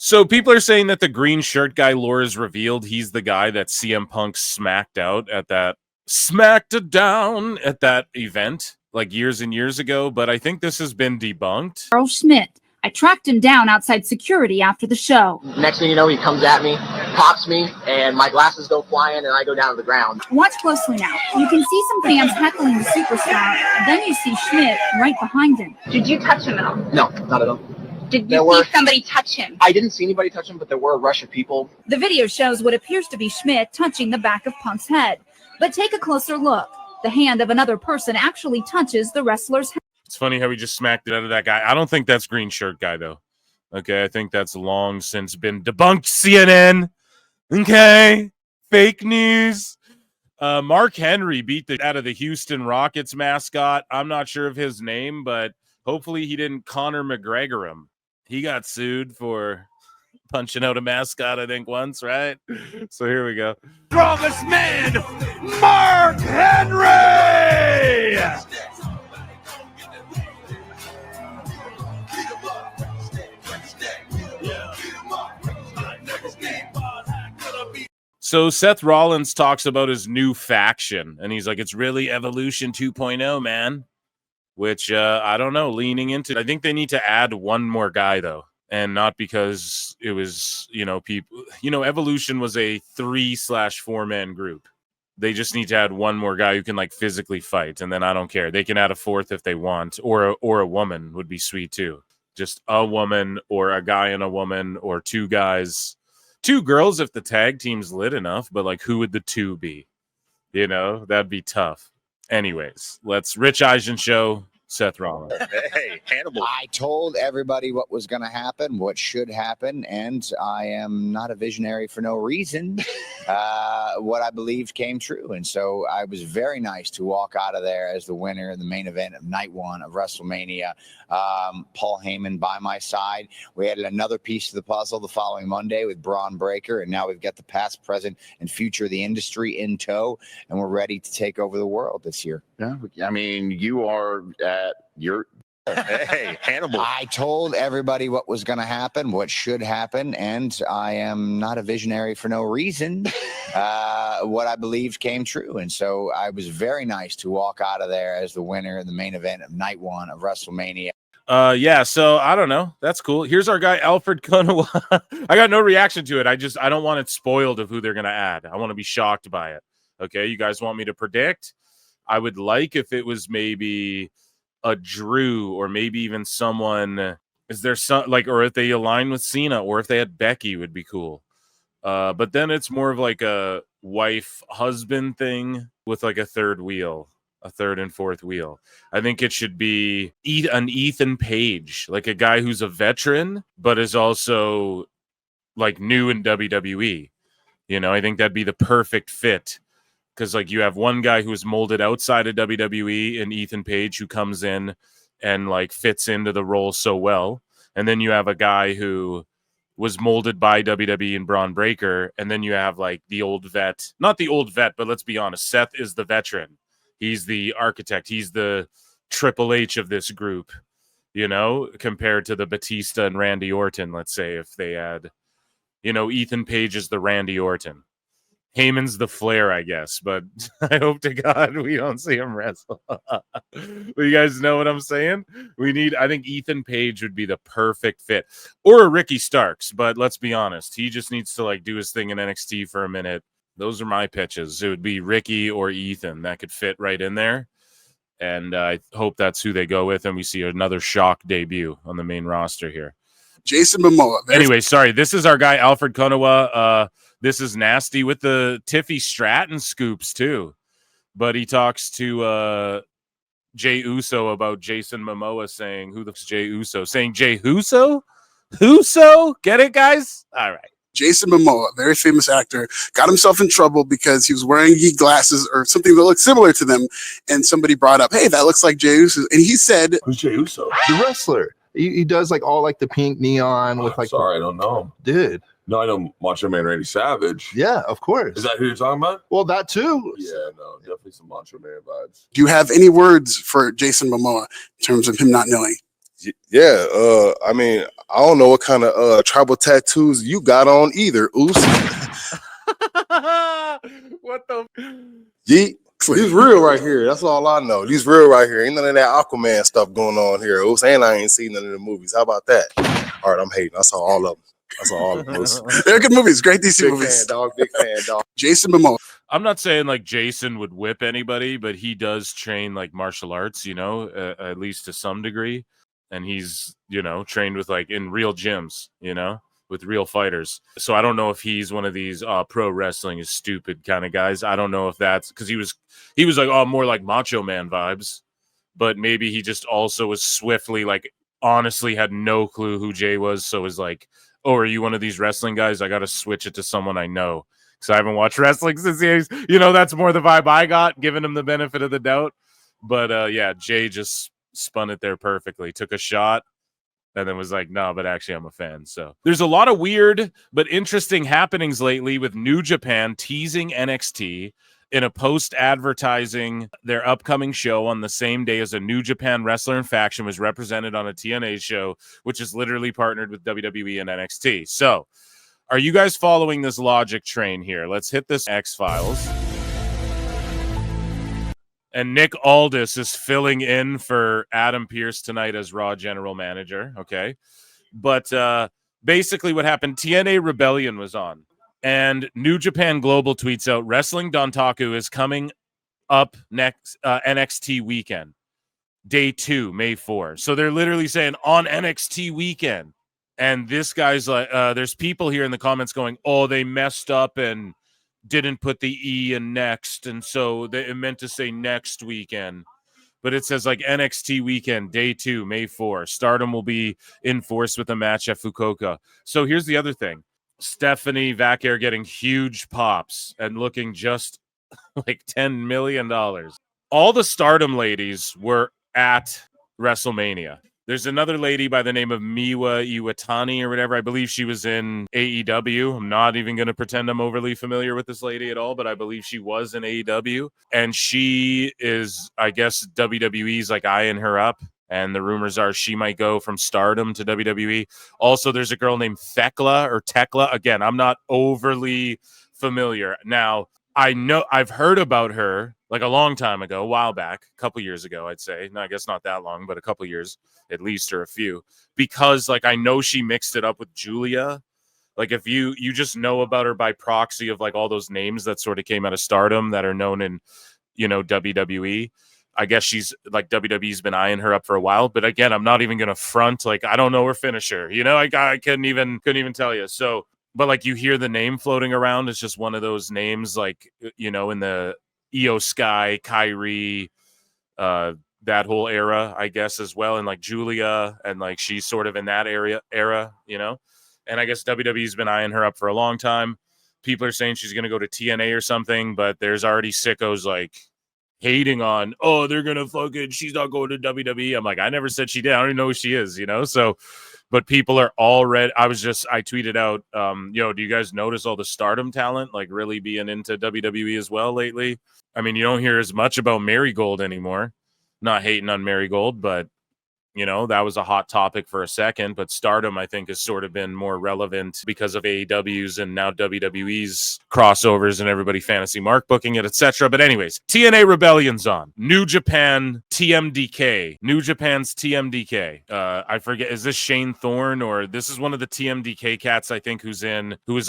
So people are saying that the green shirt guy lore is revealed. He's the guy that CM Punk smacked down at that event like years and years ago. But I think this has been debunked. Earl Schmidt. I tracked him down outside security after the show. Next thing you know, he comes at me, pops me, and my glasses go flying, and I go down to the ground. Watch closely now. You can see some fans heckling the superstar. Then you see Schmidt right behind him. Did you touch him at all? No, not at all. Did you see somebody touch him? I didn't see anybody touch him, but there were a rush of people. The video shows what appears to be Schmidt touching the back of Punk's head. But take a closer look. The hand of another person actually touches the wrestler's head. It's funny how he just smacked it out of that guy. I don't think that's green shirt guy, though. Okay, I think that's long since been debunked, CNN. Okay, fake news. Mark Henry beat the out of the Houston Rockets mascot. I'm not sure of his name, but hopefully he didn't Conor McGregor him. He got sued for punching out a mascot, I think, once, right? So here we go. Strongest man, Mark Henry! So Seth Rollins talks about his new faction, and he's like, it's really Evolution 2.0, man, which I don't know, leaning into. I think they need to add one more guy, though, and not because it was, people, Evolution was a 3/4-man group. They just need to add one more guy who can like physically fight, and then I don't care. They can add a fourth if they want, or a woman would be sweet too. Just a woman or a guy and a woman or two guys. 2 girls if the tag team's lit enough, but like who would the 2 be? That'd be tough. Anyways, let's Rich Eisen show Seth Rollins. Hey, Hannibal. I told everybody what was going to happen, what should happen, and I am not a visionary for no reason. What I believed came true, and so I was very nice to walk out of there as the winner in the main event of night 1 of WrestleMania. Paul Heyman by my side. We added another piece to the puzzle the following Monday with Braun Breaker, and now we've got the past, present, and future of the industry in tow, and we're ready to take over the world this year. Yeah, I mean, you are at your... Hey, Hannibal. I told everybody what was going to happen, what should happen, and I am not a visionary for no reason. What I believed came true, and so I was very nice to walk out of there as the winner in the main event of night 1 of WrestleMania. Yeah, so I don't know. That's cool. Here's our guy, Alfred Konuwa. I got no reaction to it. I don't want it spoiled of who they're going to add. I want to be shocked by it. Okay, you guys want me to predict? I would like if it was maybe a Drew or maybe even someone. Is there some or if they align with Cena or if they had Becky would be cool. But then it's more of like a wife-husband thing with like a third wheel. A third and fourth wheel. I think it should be an Ethan Page, like a guy who's a veteran, but is also like new in WWE. I think that'd be the perfect fit because like you have one guy who is molded outside of WWE and Ethan Page who comes in and like fits into the role so well. And then you have a guy who was molded by WWE and Braun Breaker. And then you have like the old vet, not the old vet, but let's be honest. Seth is the veteran. He's the architect. He's the Triple H of this group, compared to the Batista and Randy Orton, let's say, if they had, Ethan Page is the Randy Orton. Heyman's the Flair, I guess, but I hope to God we don't see him wrestle. But you guys know what I'm saying? I think Ethan Page would be the perfect fit. Or a Ricky Starks, but let's be honest. He just needs to do his thing in NXT for a minute. Those are my pitches. It would be Ricky or Ethan. That could fit right in there. And I hope that's who they go with. And we see another shock debut on the main roster here. Jason Momoa. Anyway, sorry. This is our guy, Alfred Konuwa. This is nasty with the Tiffy Stratton scoops, too. But he talks to Jay Uso about Jason Momoa saying, who the f*** Jay Uso? Saying Jay Huso? Huso? Get it, guys? All right. Jason Momoa, very famous actor, got himself in trouble because he was wearing geek glasses or something that looked similar to them. And somebody brought up, hey, that looks like Jey Uso. And he said, who's Jey Uso? The wrestler. He does all the pink neon with Sorry, I don't know him. Dude. No, I know Macho Man Randy Savage. Yeah, of course. Is that who you're talking about? Well, that too. Yeah, no, definitely some Macho Man vibes. Do you have any words for Jason Momoa in terms of him not knowing? Yeah, I mean, I don't know what kind of tribal tattoos you got on either, Oos. What the? Yeet. He's real right here. That's all I know. He's real right here. Ain't none of that Aquaman stuff going on here, Oos. And I ain't seen none of the movies. How about that? All right, I'm hating. I saw all of them. I saw all of them, Oos. They're good movies. Great DC Big movies. fan, dog. Big fan, dog. Jason Momoa. I'm not saying like Jason would whip anybody, but he does train like martial arts, you know, at least to some degree. And he's, you know, trained with like in real gyms, you know, with real fighters. So I don't know if he's one of these pro wrestling is stupid kind of guys. I don't know if that's because he was like, oh, more like Macho Man vibes, but maybe he just also was swiftly like honestly had no clue who Jay was. So was like, oh, are you one of these wrestling guys? I got to switch it to someone I know. Because I haven't watched wrestling since he's, you know, that's more the vibe I got, giving him the benefit of the doubt. But yeah, Jay just spun it there perfectly, took a shot, and then was like, no, but actually I'm a fan. So there's a lot of weird but interesting happenings lately with New Japan teasing NXT in a post advertising their upcoming show on the same day as a New Japan wrestler and faction was represented on a TNA show, which is literally partnered with WWE and NXT. So are you guys following this logic train here? Let's hit this X-Files. And Nick Aldis is filling in for Adam Pearce tonight as Raw General Manager, okay? But basically what happened, TNA Rebellion was on. And New Japan Global tweets out, Wrestling Dontaku is coming up next NXT weekend. Day 2, May 4. So they're literally saying on NXT weekend. And this guy's like, there's people here in the comments going, oh, they messed up and didn't put the E in next. And so it meant to say next weekend. But it says like NXT weekend, day 2, May 4. Stardom will be in force with a match at Fukuoka. So here's the other thing. Stephanie Vaquer getting huge pops and looking just like $10 million. All the Stardom ladies were at WrestleMania. There's another lady by the name of Miwa Iwatani or whatever. I believe she was in AEW. I'm not even going to pretend I'm overly familiar with this lady at all, but I believe she was in AEW. And she is, I guess, WWE's like eyeing her up. And the rumors are she might go from Stardom to WWE. Also, there's a girl named Tekla. Again, I'm not overly familiar. Now, I know I've heard about her like a long time ago, a while back, a couple years ago, I'd say. No, I guess not that long, but a couple years at least, or a few, because like I know she mixed it up with Julia. Like if you just know about her by proxy of like all those names that sort of came out of Stardom that are known in, you know, WWE. I guess she's like WWE's been eyeing her up for a while, but again, I'm not even gonna front. Like I don't know her finisher, you know. I couldn't even tell you. So, but like you hear the name floating around, it's just one of those names, like you know, in the Io Sky, Kyrie, that whole era, I guess, as well, and like Julia, and like she's sort of in that era, you know. And I guess WWE's been eyeing her up for a long time. People are saying she's gonna go to TNA or something, but there's already sickos like hating on, oh, they're gonna fucking, she's not going to WWE. I'm like, I never said she did. I don't even know who she is, you know. So, but people are already. I tweeted out, yo, do you guys notice all the Stardom talent like really being into WWE as well lately? I mean, you don't hear as much about Marigold anymore. Not hating on Marigold, but you know, that was a hot topic for a second, but Stardom, I think, has sort of been more relevant because of AEW's and now WWE's crossovers and everybody fantasy mark booking it, etc. But anyways, TNA Rebellion's on. New Japan TMDK. New Japan's TMDK. I forget, is this Shane Thorne or this is one of the TMDK cats, I think, who is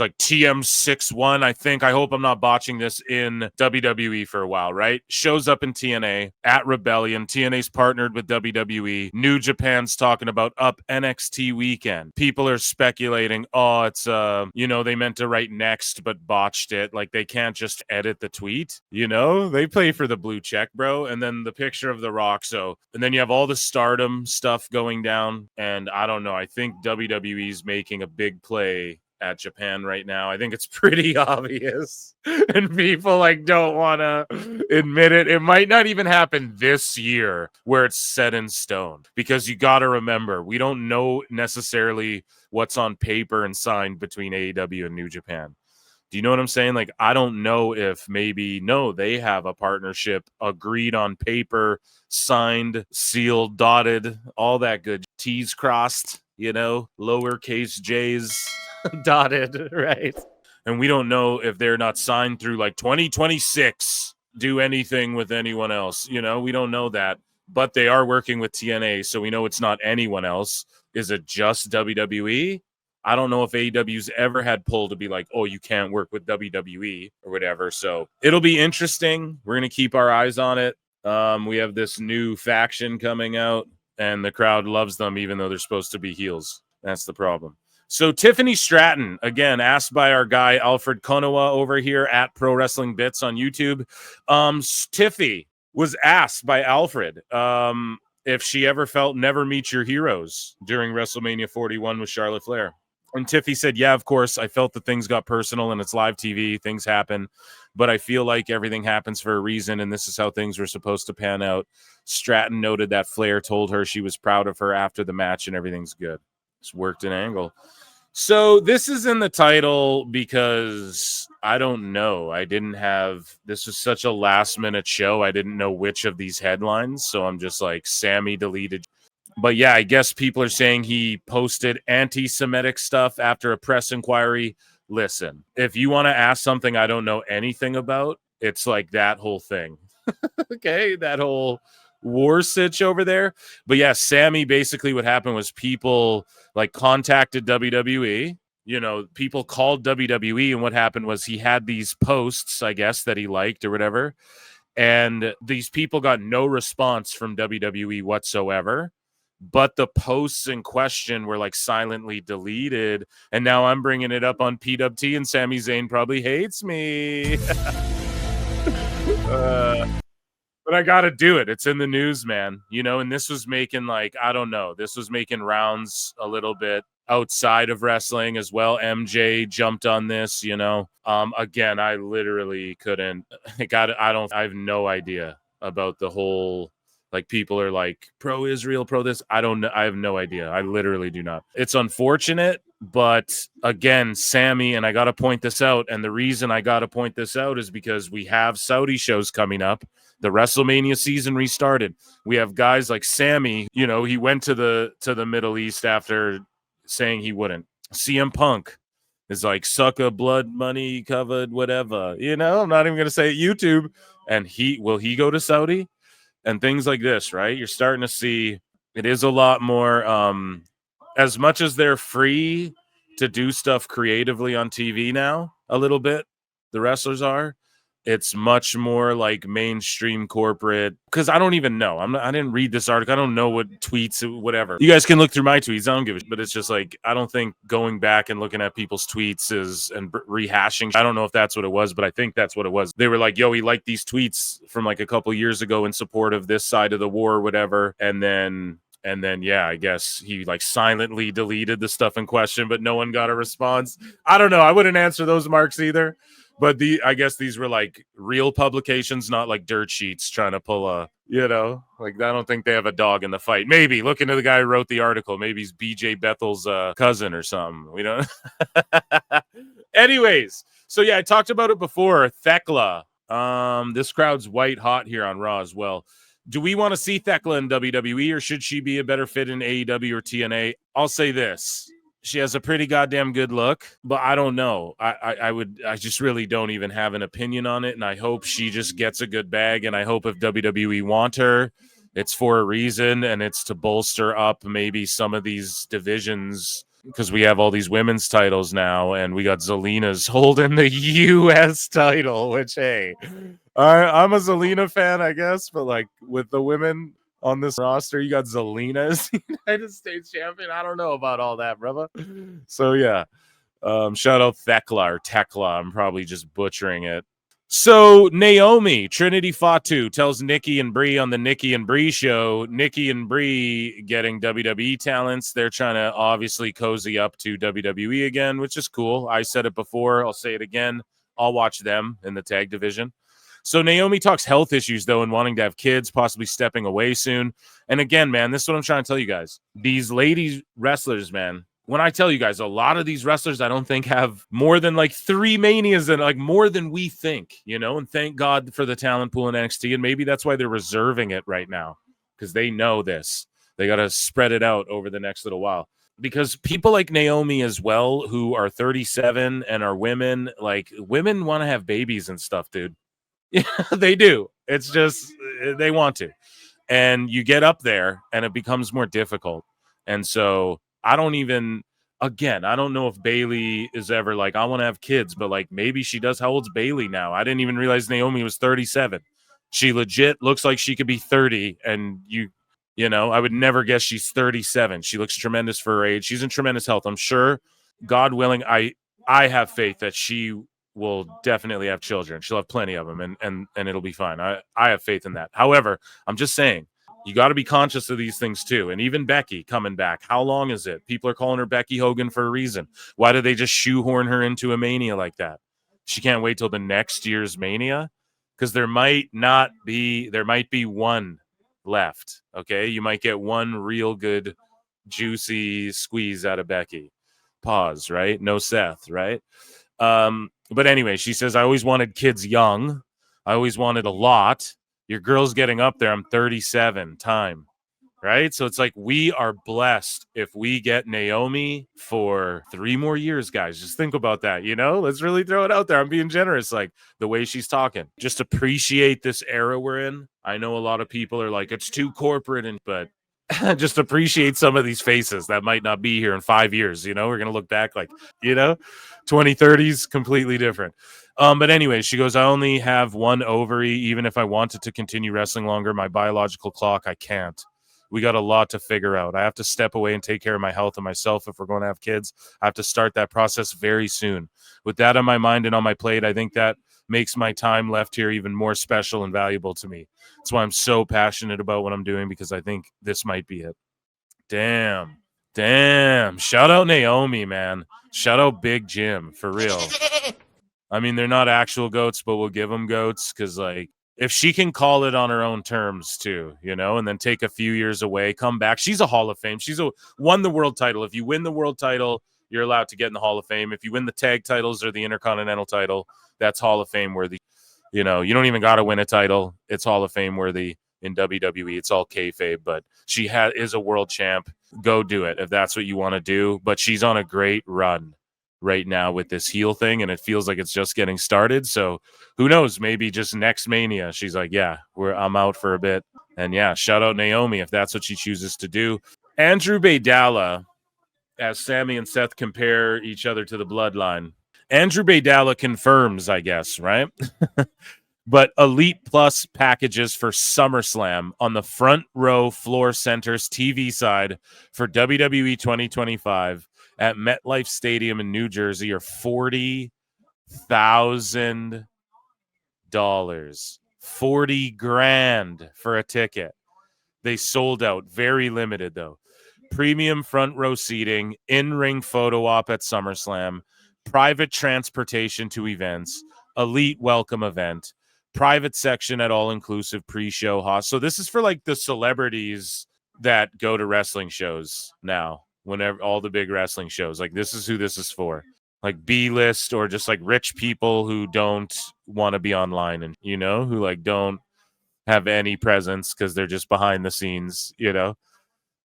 like TM61, I think. I hope I'm not botching this, in WWE for a while, right? Shows up in TNA at Rebellion. TNA's partnered with WWE. New Japan's talking about up NXT weekend. People are speculating, oh, it's you know, they meant to write next but botched it. Like they can't just edit the tweet, you know? They play for the blue check, bro. And then the picture of The Rock. So, and then you have all the Stardom stuff going down. And I don't know, I think WWE's making a big play at Japan right now. I think it's pretty obvious, and people like don't want to admit it. It might not even happen this year where it's set in stone, because you got to remember, we don't know necessarily what's on paper and signed between AEW and New Japan. Do you know what I'm saying? Like, I don't know if maybe, no, they have a partnership agreed on paper, signed, sealed, dotted, all that good. T's crossed, you know, lowercase j's dotted, right? And we don't know if they're not signed through like 2026, do anything with anyone else. You know, we don't know that. But they are working with TNA, so we know it's not anyone else. Is it just WWE? I don't know if AEW's ever had pull to be like, oh, you can't work with WWE or whatever. So it'll be interesting. We're going to keep our eyes on it. We have this new faction coming out, and the crowd loves them, even though they're supposed to be heels. That's the problem. So Tiffany Stratton, again, asked by our guy Alfred Konowa over here at Pro Wrestling Bits on YouTube. Tiffy was asked by Alfred if she ever felt never meet your heroes during WrestleMania 41 with Charlotte Flair. And Tiffy said, yeah, of course, I felt that things got personal and it's live TV, things happen, but I feel like everything happens for a reason and this is how things were supposed to pan out. Stratton noted that Flair told her she was proud of her after the match and everything's good. It's worked an angle. So this is in the title because I don't know. This was such a last minute show. I didn't know which of these headlines. So I'm just like, Sami deleted. But yeah, I guess people are saying he posted anti-Semitic stuff after a press inquiry. Listen, if you want to ask something I don't know anything about, it's like that whole thing. Okay, that whole war sitch over there. But yeah, Sami, basically what happened was people like contacted WWE. You know, people called WWE, and what happened was he had these posts, I guess, that he liked or whatever. And these people got no response from WWE whatsoever. But the posts in question were like silently deleted. And now I'm bringing it up on PWT, and Sami Zayn probably hates me. But I got to do it. It's in the news, man. You know, and this was making like, I don't know. This was making rounds a little bit outside of wrestling as well. MJ jumped on this, you know. Again, I literally couldn't. I have no idea about the whole. Like, people are like pro-Israel, pro this. I don't know. I have no idea. I literally do not. It's unfortunate, but again, Sami, and I got to point this out. And the reason I got to point this out is because we have Saudi shows coming up. The WrestleMania season restarted. We have guys like Sami, you know, he went to the Middle East after saying he wouldn't. CM Punk is like, suck a blood money covered, whatever. You know, I'm not even going to say it, YouTube. And will he go to Saudi? And things like this, right? You're starting to see it is a lot more, as much as they're free to do stuff creatively on TV now, a little bit, the wrestlers are. It's much more like mainstream corporate, because I don't even know. I didn't read this article. I don't know what tweets, whatever. You guys can look through my tweets. I don't give a shit. But it's just like, I don't think going back and looking at people's tweets and rehashing. I don't know if that's what it was, but I think that's what it was. They were like, yo, he liked these tweets from like a couple years ago in support of this side of the war or whatever. And then, yeah, I guess he like silently deleted the stuff in question, but no one got a response. I don't know. I wouldn't answer those marks either. But I guess these were like real publications, not like dirt sheets trying to pull a, you know, like, I don't think they have a dog in the fight. Maybe look into the guy who wrote the article. Maybe he's BJ Bethel's cousin or something. We don't. Anyways, so yeah, I talked about it before. Thekla. This crowd's white hot here on Raw as well. Do we want to see Thekla in WWE, or should she be a better fit in AEW or TNA? I'll say this. She has a pretty goddamn good look, but I don't know. I just really don't even have an opinion on it. And I hope she just gets a good bag. And I hope if WWE want her, it's for a reason. And it's to bolster up maybe some of these divisions, because we have all these women's titles now. And we got Zelina's holding the U.S. title, which, hey, I'm a Zelina fan, I guess. But like with the women on this roster, you got Zelina as the United States champion. I don't know about all that, brother. So yeah, shout out Thekla or Tekla. I'm probably just butchering it. So Naomi, Trinity Fatu, tells Nikki and Brie on the Nikki and Brie show. Nikki and Brie getting WWE talents. They're trying to obviously cozy up to WWE again, which is cool. I said it before. I'll say it again. I'll watch them in the tag division. So Naomi talks health issues, though, and wanting to have kids, possibly stepping away soon. And again, man, this is what I'm trying to tell you guys. These ladies wrestlers, man, when I tell you guys, a lot of these wrestlers I don't think have more than like 3 manias, and like more than we think, you know, and thank God for the talent pool in NXT. And maybe that's why they're reserving it right now, because they know this. They got to spread it out over the next little while, because people like Naomi as well, who are 37 and are women, like women want to have babies and stuff, dude. Yeah, they do. It's just, they want to. And you get up there and it becomes more difficult. And so I don't know if Bailey is ever like, I want to have kids, but like maybe she does. How old's Bailey now? I didn't even realize Naomi was 37. She legit looks like she could be 30. And you know, I would never guess she's 37. She looks tremendous for her age. She's in tremendous health. I'm sure, God willing, I have faith that she will definitely have children. She'll have plenty of them, and it'll be fine. I have faith in that. However, I'm just saying, you got to be conscious of these things too. And even Becky coming back, how long is it? People are calling her Becky Hogan for a reason. Why do they just shoehorn her into a Mania like that? She can't wait till the next year's Mania, because there might be one left. Okay, you might get one real good juicy squeeze out of Becky. Pause, right? No Seth, right? But anyway, she says, I always wanted kids young. I always wanted a lot. Your girl's getting up there. I'm 37 time, right? So it's like, we are blessed if we get Naomi for 3 more years, guys. Just think about that, you know? Let's really throw it out there. I'm being generous, like the way she's talking. Just appreciate this era we're in. I know a lot of people are like, it's too corporate, but just appreciate some of these faces that might not be here in 5 years. You know, we're going to look back like, you know, 2030s, completely different. But anyway, she goes, I only have one ovary. Even if I wanted to continue wrestling longer, my biological clock, I can't. We got a lot to figure out. I have to step away and take care of my health and myself. If we're going to have kids, I have to start that process very soon. With that on my mind and on my plate, I think that makes my time left here even more special and valuable to me. That's why I'm so passionate about what I'm doing, because I think this might be it. Damn. Shout out Naomi, man. Shout out Big Jim, for real. I mean, they're not actual goats, but we'll give them goats, because, like, if she can call it on her own terms, too, you know, and then take a few years away, come back. She's a Hall of Fame. Won the world title. If you win the world title, you're allowed to get in the Hall of Fame. If you win the tag titles or the Intercontinental title, that's Hall of Fame worthy. You know, you don't even got to win a title. It's Hall of Fame worthy in WWE. It's all kayfabe, but she is a world champ. Go do it if that's what you want to do. But she's on a great run right now with this heel thing, and it feels like it's just getting started. So who knows? Maybe just next Mania, she's like, yeah, I'm out for a bit. And yeah, shout out Naomi if that's what she chooses to do. Andrew Baydala, as Sami and Seth compare each other to the Bloodline. Andrew Baydala confirms, I guess, right? But Elite Plus packages for SummerSlam on the front row floor center's TV side for WWE 2025 at MetLife Stadium in New Jersey are $40,000. $40,000 for a ticket. They sold out. Very limited, though. Premium front row seating, in-ring photo op at SummerSlam, private transportation to events, elite welcome event, private section at all-inclusive pre-show host. So this is for like the celebrities that go to wrestling shows now, whenever all the big wrestling shows. Like, this is who this is for. Like B-list, or just like rich people who don't want to be online, and, you know, who like don't have any presence because they're just behind the scenes, you know.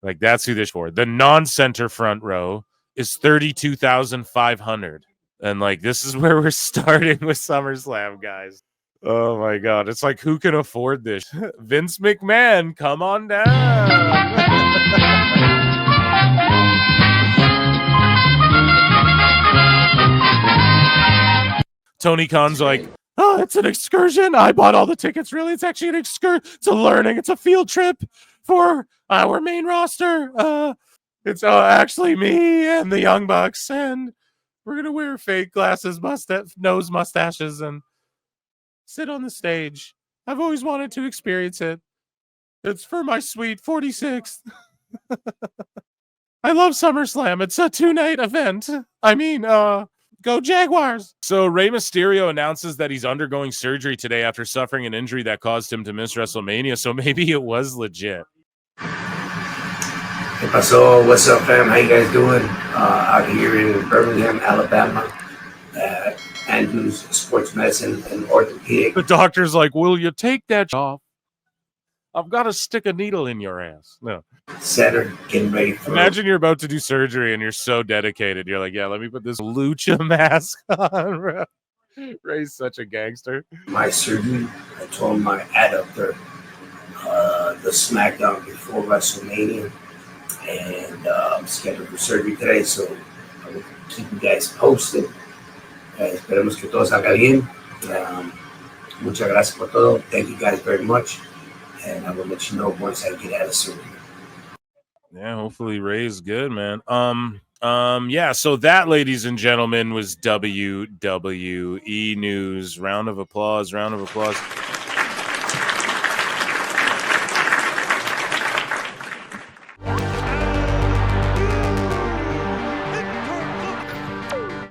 Like, that's who this is for. The non-center front row is $32,500. And like, this is where we're starting with SummerSlam, guys. Oh my God. It's like, who can afford this? Vince McMahon, come on down. Tony Khan's like, oh, it's an excursion. I bought all the tickets. Really? It's actually an excursion. It's a learning. It's a field trip for our main roster. It's actually me and the Young Bucks, and we're going to wear fake glasses, nose mustaches, and sit on the stage. I've always wanted to experience it. It's for my sweet 46th. I love SummerSlam. It's a 2-night event. I mean, go Jaguars. So Rey Mysterio announces that he's undergoing surgery today after suffering an injury that caused him to miss WrestleMania. So maybe it was legit. ¿Qué pasó? What's up, fam? How you guys doing? Out here in Birmingham, Alabama. Andrews Sports Medicine and Orthopedic. The doctor's like, will you take that off? I've got to stick a needle in your ass. No. Center, getting ready for... Imagine you're about to do surgery and you're so dedicated. You're like, yeah, let me put this lucha mask on, bro. Ray's such a gangster. My surgery, I told my adductor, the SmackDown before WrestleMania, and I'm scheduled for surgery today, so I will keep you guys posted. Esperemos que todo salga bien. Muchas gracias por todo. Thank you guys very much. And I will let you know once I get out of surgery. Yeah, hopefully Ray's good, man. Yeah, so that, ladies and gentlemen, was WWE news. Round of applause, round of applause.